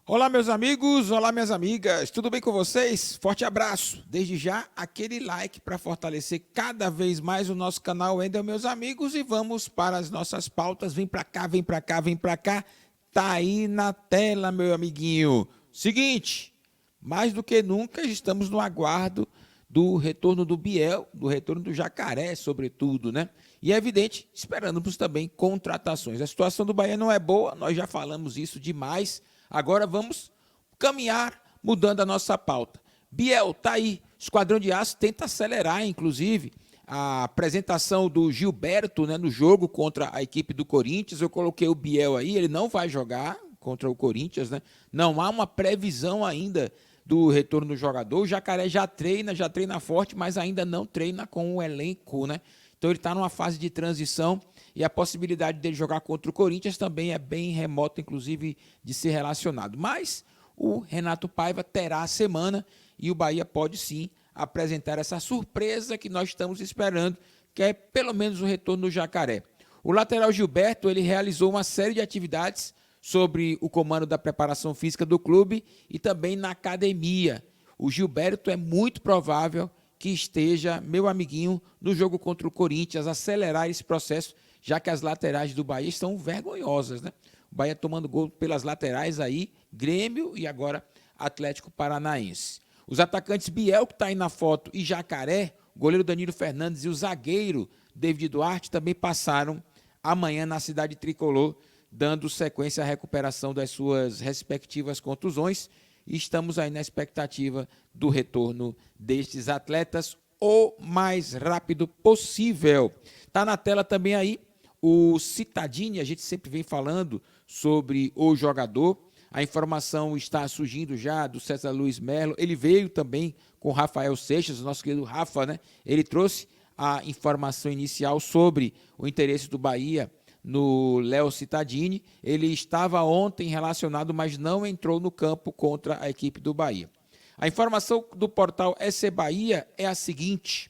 Olá, meus amigos, olá, minhas amigas, tudo bem com vocês? Forte abraço. Desde já, aquele like para fortalecer cada vez mais o nosso canal Wendel, meus amigos, e vamos para as nossas pautas. Vem para cá, vem para cá, vem para cá. Tá aí na tela, meu amiguinho. Seguinte, mais do que nunca, estamos no aguardo do retorno do Biel, do retorno do Jacaré, sobretudo, né? E é evidente, esperamos também contratações. A situação do Bahia não é boa, nós já falamos isso demais. Agora vamos caminhar mudando a nossa pauta. Biel, tá aí. Esquadrão de Aço tenta acelerar, inclusive, a apresentação do Gilberto, né, no jogo contra a equipe do Corinthians. Eu coloquei o Biel aí, ele não vai jogar contra o Corinthians, né? Não há uma previsão ainda do retorno do jogador. O Jacaré já treina forte, mas ainda não treina com o elenco, né? Então ele está numa fase de transição e a possibilidade dele jogar contra o Corinthians também é bem remota, inclusive, de ser relacionado. Mas o Renato Paiva terá a semana e o Bahia pode sim apresentar essa surpresa que nós estamos esperando, que é pelo menos o retorno do Jacaré. O lateral Gilberto, ele realizou uma série de atividades sobre o comando da preparação física do clube e também na academia. O Gilberto é muito provável que esteja, meu amiguinho, no jogo contra o Corinthians, acelerar esse processo, já que as laterais do Bahia estão vergonhosas, né? O Bahia tomando gol pelas laterais aí, Grêmio e agora Atlético Paranaense. Os atacantes Biel, que está aí na foto, e Jacaré, o goleiro Danilo Fernandes e o zagueiro David Duarte também passaram amanhã na cidade tricolor, dando sequência à recuperação das suas respectivas contusões. E estamos aí na expectativa do retorno destes atletas o mais rápido possível. Está na tela também aí o Cittadini, a gente sempre vem falando sobre o jogador. A informação está surgindo já do César Luiz Melo. Ele veio também com o Rafael Seixas, o nosso querido Rafa, né? Ele trouxe a informação inicial sobre o interesse do Bahia no Léo Cittadini. Ele estava ontem relacionado, mas não entrou no campo contra a equipe do Bahia. A informação do portal SC Bahia é a seguinte: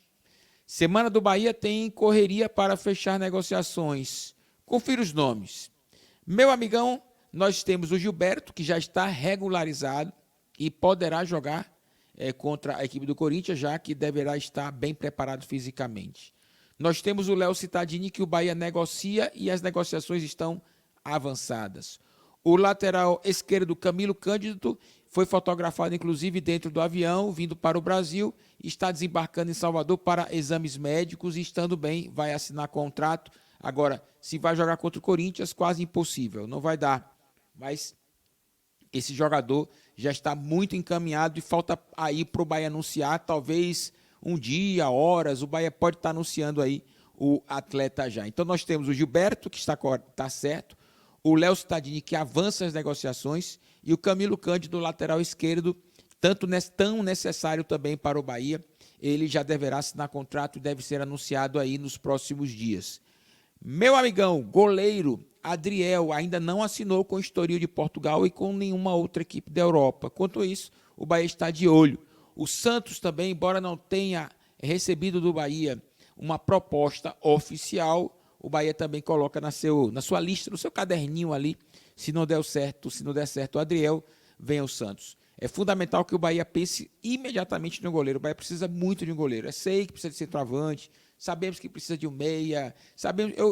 Semana do Bahia tem correria para fechar negociações. Confira os nomes. Meu amigão, nós temos o Gilberto, que já está regularizado e poderá jogar contra a equipe do Corinthians, já que deverá estar bem preparado fisicamente. Nós temos o Léo Cittadini, que o Bahia negocia e as negociações estão avançadas. O lateral esquerdo, Camilo Cândido, foi fotografado, inclusive, dentro do avião, vindo para o Brasil, está desembarcando em Salvador para exames médicos e, estando bem, vai assinar contrato. Agora, se vai jogar contra o Corinthians, quase impossível, não vai dar. Mas esse jogador já está muito encaminhado e falta aí para o Bahia anunciar, talvez um dia, horas, o Bahia pode estar anunciando aí o atleta já. Então nós temos o Gilberto, que está certo, o Léo Cittadini, que avança as negociações, e o Camilo Cândido, lateral esquerdo, tão necessário também para o Bahia. Ele já deverá assinar contrato e deve ser anunciado aí nos próximos dias. Meu amigão, goleiro Adriel, ainda não assinou com o Estoril de Portugal e com nenhuma outra equipe da Europa. Quanto a isso, o Bahia está de olho. O Santos também, embora não tenha recebido do Bahia uma proposta oficial, o Bahia também coloca na sua lista, no seu caderninho ali, se não der certo o Adriel, vem o Santos. É fundamental que o Bahia pense imediatamente no goleiro. O Bahia precisa muito de um goleiro. Eu sei que precisa de centroavante, sabemos que precisa de um meia,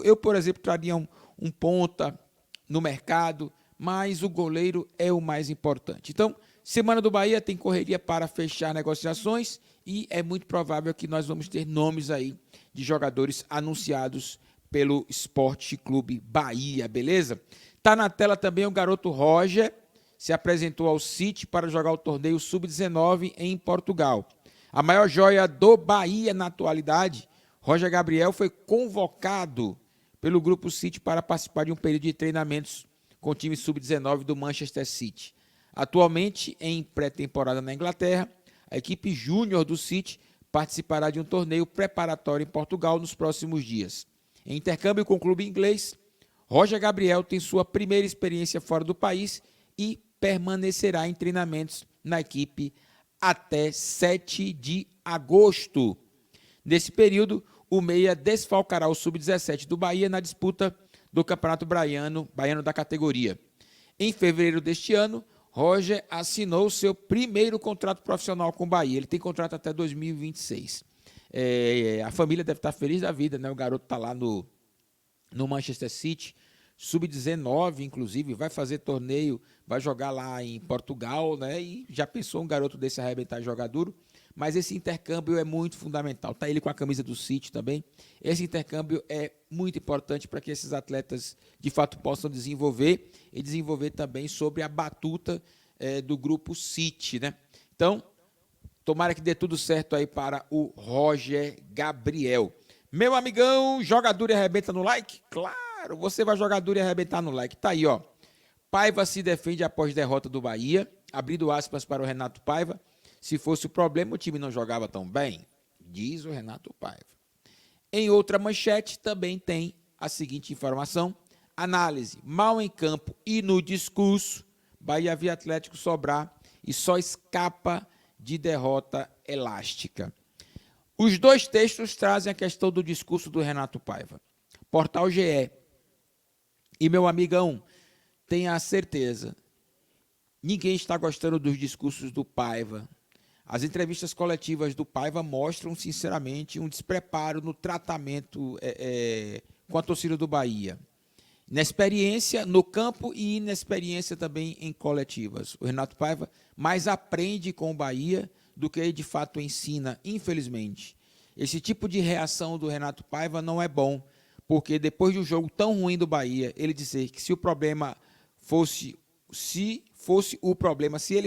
eu por exemplo, traria um ponta no mercado, mas o goleiro é o mais importante. Então, Semana do Bahia tem correria para fechar negociações e é muito provável que nós vamos ter nomes aí de jogadores anunciados pelo Esporte Clube Bahia, beleza? Tá na tela também o garoto Roger, se apresentou ao City para jogar o torneio Sub-19 em Portugal. A maior joia do Bahia na atualidade, Roger Gabriel, foi convocado pelo Grupo City para participar de um período de treinamentos com o time Sub-19 do Manchester City. Atualmente, em pré-temporada na Inglaterra, a equipe júnior do City participará de um torneio preparatório em Portugal nos próximos dias. Em intercâmbio com o clube inglês, Roger Gabriel tem sua primeira experiência fora do país e permanecerá em treinamentos na equipe até 7 de agosto. Nesse período, o meia desfalcará o Sub-17 do Bahia na disputa do Campeonato Baiano da categoria. Em fevereiro deste ano, Roger assinou seu primeiro contrato profissional com o Bahia. Ele tem contrato até 2026. A família deve estar feliz da vida, né? O garoto está lá no Manchester City, sub-19, inclusive, vai fazer torneio, vai jogar lá em Portugal, né? E já pensou um garoto desse arrebentar e jogar duro? Mas esse intercâmbio é muito fundamental. Tá ele com a camisa do City também. Esse intercâmbio é muito importante para que esses atletas, de fato, possam desenvolver e desenvolver também sobre a batuta do grupo City, né? Então, tomara que dê tudo certo aí para o Roger Gabriel. Meu amigão, joga duro e arrebenta no like? Claro, você vai jogar duro e arrebentar no like. Tá aí, ó. Paiva se defende após derrota do Bahia. Abrindo aspas para o Renato Paiva. Se fosse o problema, o time não jogava tão bem, diz o Renato Paiva. Em outra manchete, também tem a seguinte informação. Análise, mal em campo e no discurso, Bahia via Atlético Sobrar e só escapa de derrota elástica. Os dois textos trazem a questão do discurso do Renato Paiva. Portal GE. E, meu amigão, tenha a certeza, ninguém está gostando dos discursos do Paiva. As entrevistas coletivas do Paiva mostram, sinceramente, um despreparo no tratamento com a torcida do Bahia. Na experiência no campo e inexperiência também em coletivas. O Renato Paiva mais aprende com o Bahia do que de fato ensina, infelizmente. Esse tipo de reação do Renato Paiva não é bom, porque depois de um jogo tão ruim do Bahia, ele dizer que se ele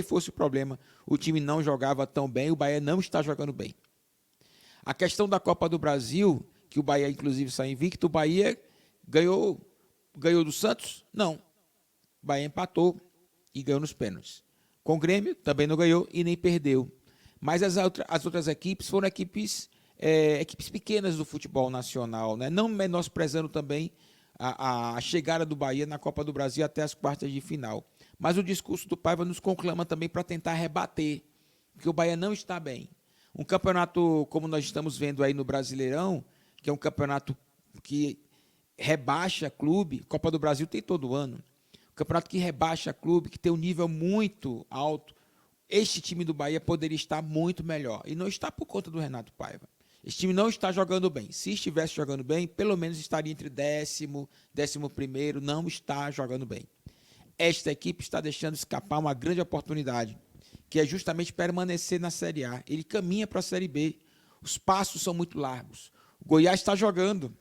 fosse o problema, o time não jogava tão bem, o Bahia não está jogando bem. A questão da Copa do Brasil, que o Bahia inclusive sai invicto, o Bahia ganhou do Santos? Não. O Bahia empatou e ganhou nos pênaltis. Com o Grêmio também não ganhou e nem perdeu. Mas as outras equipes foram equipes pequenas do futebol nacional, né? Não menosprezando também a chegada do Bahia na Copa do Brasil até as quartas de final. Mas o discurso do Paiva nos conclama também para tentar rebater, que o Bahia não está bem. Um campeonato, como nós estamos vendo aí no Brasileirão, que é um campeonato que rebaixa clube, Copa do Brasil tem todo ano, um campeonato que rebaixa clube, que tem um nível muito alto, este time do Bahia poderia estar muito melhor, e não está por conta do Renato Paiva. Esse time não está jogando bem. Se estivesse jogando bem, pelo menos estaria entre 11º, não está jogando bem. Esta equipe está deixando escapar uma grande oportunidade, que é justamente permanecer na Série A. Ele caminha para a Série B. Os passos são muito largos. O Goiás está jogando.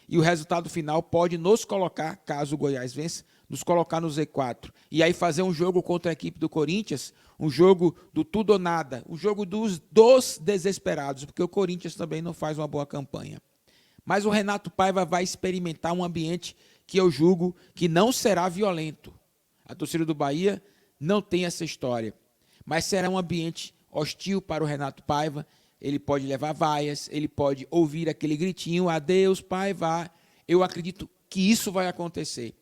E o resultado final pode nos colocar, caso o Goiás vença, nos colocar no Z4. E aí fazer um jogo contra a equipe do Corinthians, um jogo do tudo ou nada, um jogo dos desesperados, porque o Corinthians também não faz uma boa campanha. Mas o Renato Paiva vai experimentar um ambiente que eu julgo que não será violento. A torcida do Bahia não tem essa história. Mas será um ambiente hostil para o Renato Paiva. Ele pode levar vaias, ele pode ouvir aquele gritinho, adeus, Paiva. Eu acredito que isso vai acontecer,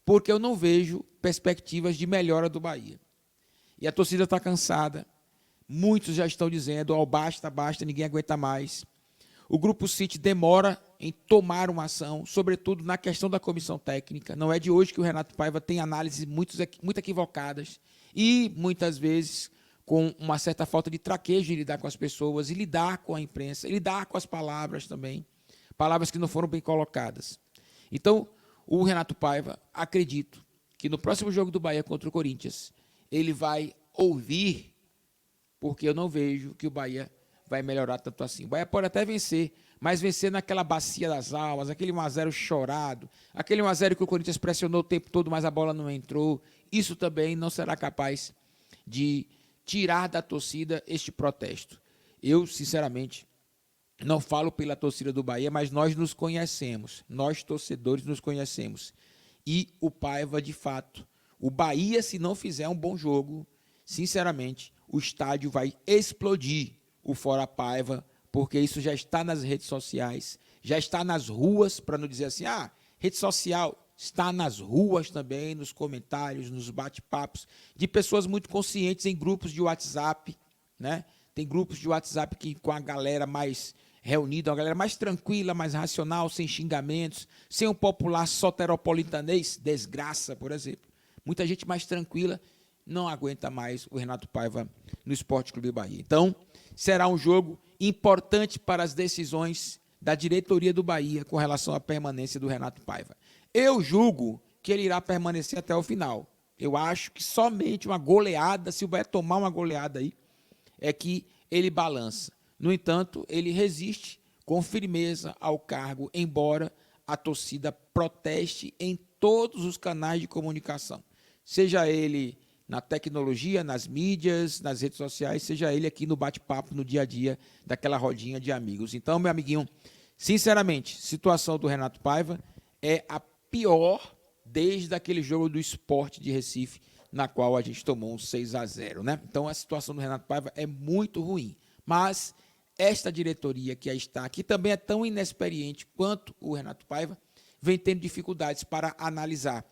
porque eu não vejo perspectivas de melhora do Bahia. E a torcida está cansada. Muitos já estão dizendo, basta, ninguém aguenta mais. O Grupo City demora em tomar uma ação, sobretudo na questão da comissão técnica. Não é de hoje que o Renato Paiva tem análises muito equivocadas e, muitas vezes, com uma certa falta de traquejo de lidar com as pessoas, e lidar com a imprensa, e lidar com as palavras também, palavras que não foram bem colocadas. Então, o Renato Paiva, acredito que no próximo jogo do Bahia contra o Corinthians, ele vai ouvir, porque eu não vejo que o Bahia vai melhorar tanto assim. O Bahia pode até vencer, mas vencer naquela bacia das almas, aquele 1-0 chorado, aquele 1-0 que o Corinthians pressionou o tempo todo, mas a bola não entrou. Isso também não será capaz de tirar da torcida este protesto. Eu, sinceramente, não falo pela torcida do Bahia, mas nós nos conhecemos, nós torcedores nos conhecemos. E o Paiva, de fato, o Bahia, se não fizer um bom jogo, sinceramente, o estádio vai explodir o Fora Paiva, porque isso já está nas redes sociais, já está nas ruas, para não dizer assim, rede social, está nas ruas também, nos comentários, nos bate-papos, de pessoas muito conscientes em grupos de WhatsApp, né? Tem grupos de WhatsApp que com a galera mais reunida, uma galera mais tranquila, mais racional, sem xingamentos, sem um popular soteropolitanês, desgraça, por exemplo. muita gente mais tranquila não aguenta mais o Renato Paiva no Sport Clube Bahia. Então, será um jogo importante para as decisões da diretoria do Bahia com relação à permanência do Renato Paiva. Eu julgo que ele irá permanecer até o final. Eu acho que somente uma goleada, se o Bahia tomar uma goleada aí, é que ele balança. No entanto, ele resiste com firmeza ao cargo, embora a torcida proteste em todos os canais de comunicação. Seja ele na tecnologia, nas mídias, nas redes sociais, seja ele aqui no bate-papo, no dia a dia, daquela rodinha de amigos. Então, meu amiguinho, sinceramente, situação do Renato Paiva é a pior desde aquele jogo do Sport de Recife, na qual a gente tomou um 6-0, né? Então, a situação do Renato Paiva é muito ruim. Mas esta diretoria que aí está, que também é tão inexperiente quanto o Renato Paiva, vem tendo dificuldades para analisar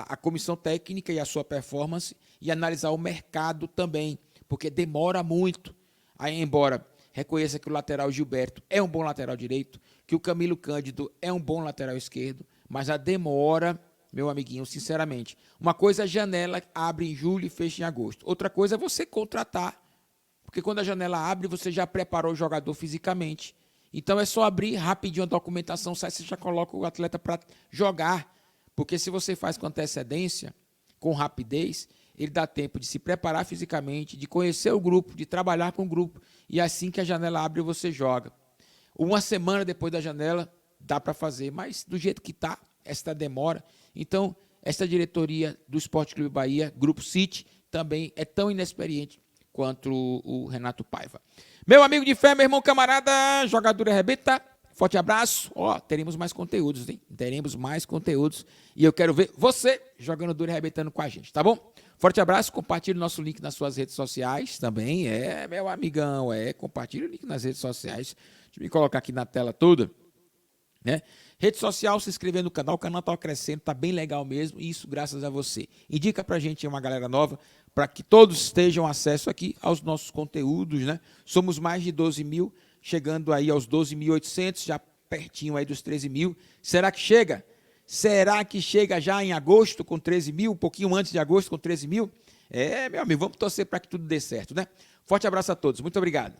a comissão técnica e a sua performance e analisar o mercado também, porque demora muito. Aí, embora reconheça que o lateral Gilberto é um bom lateral direito, que o Camilo Cândido é um bom lateral esquerdo, mas a demora, meu amiguinho, sinceramente, uma coisa é a janela abre em julho e fecha em agosto. Outra coisa é você contratar, porque quando a janela abre, você já preparou o jogador fisicamente. Então é só abrir rapidinho a documentação, sai, você já coloca o atleta para jogar. Porque se você faz com antecedência, com rapidez, ele dá tempo de se preparar fisicamente, de conhecer o grupo, de trabalhar com o grupo, e assim que a janela abre, você joga. Uma semana depois da janela, dá para fazer, mas do jeito que está, esta demora. Então, esta diretoria do Sport Clube Bahia, Grupo City, também é tão inexperiente quanto o Renato Paiva. Meu amigo de fé, meu irmão camarada, jogador arrebenta. Forte abraço. Ó, teremos mais conteúdos, hein? Teremos mais conteúdos. E eu quero ver você jogando duro e arrebentando com a gente, tá bom? Forte abraço. Compartilhe o nosso link nas suas redes sociais também. Meu amigão, compartilhe o link nas redes sociais. Deixa eu me colocar aqui na tela toda, né? Rede social, se inscrever no canal. O canal tá crescendo, tá bem legal mesmo. E isso graças a você. Indica pra gente uma galera nova, para que todos tenham acesso aqui aos nossos conteúdos, né? Somos mais de 12 mil, chegando aí aos 12.800, já pertinho aí dos 13 mil. Será que chega? Será que chega já em agosto com 13 mil, um pouquinho antes de agosto com 13 mil? Meu amigo, vamos torcer para que tudo dê certo, né? Forte abraço a todos, muito obrigado.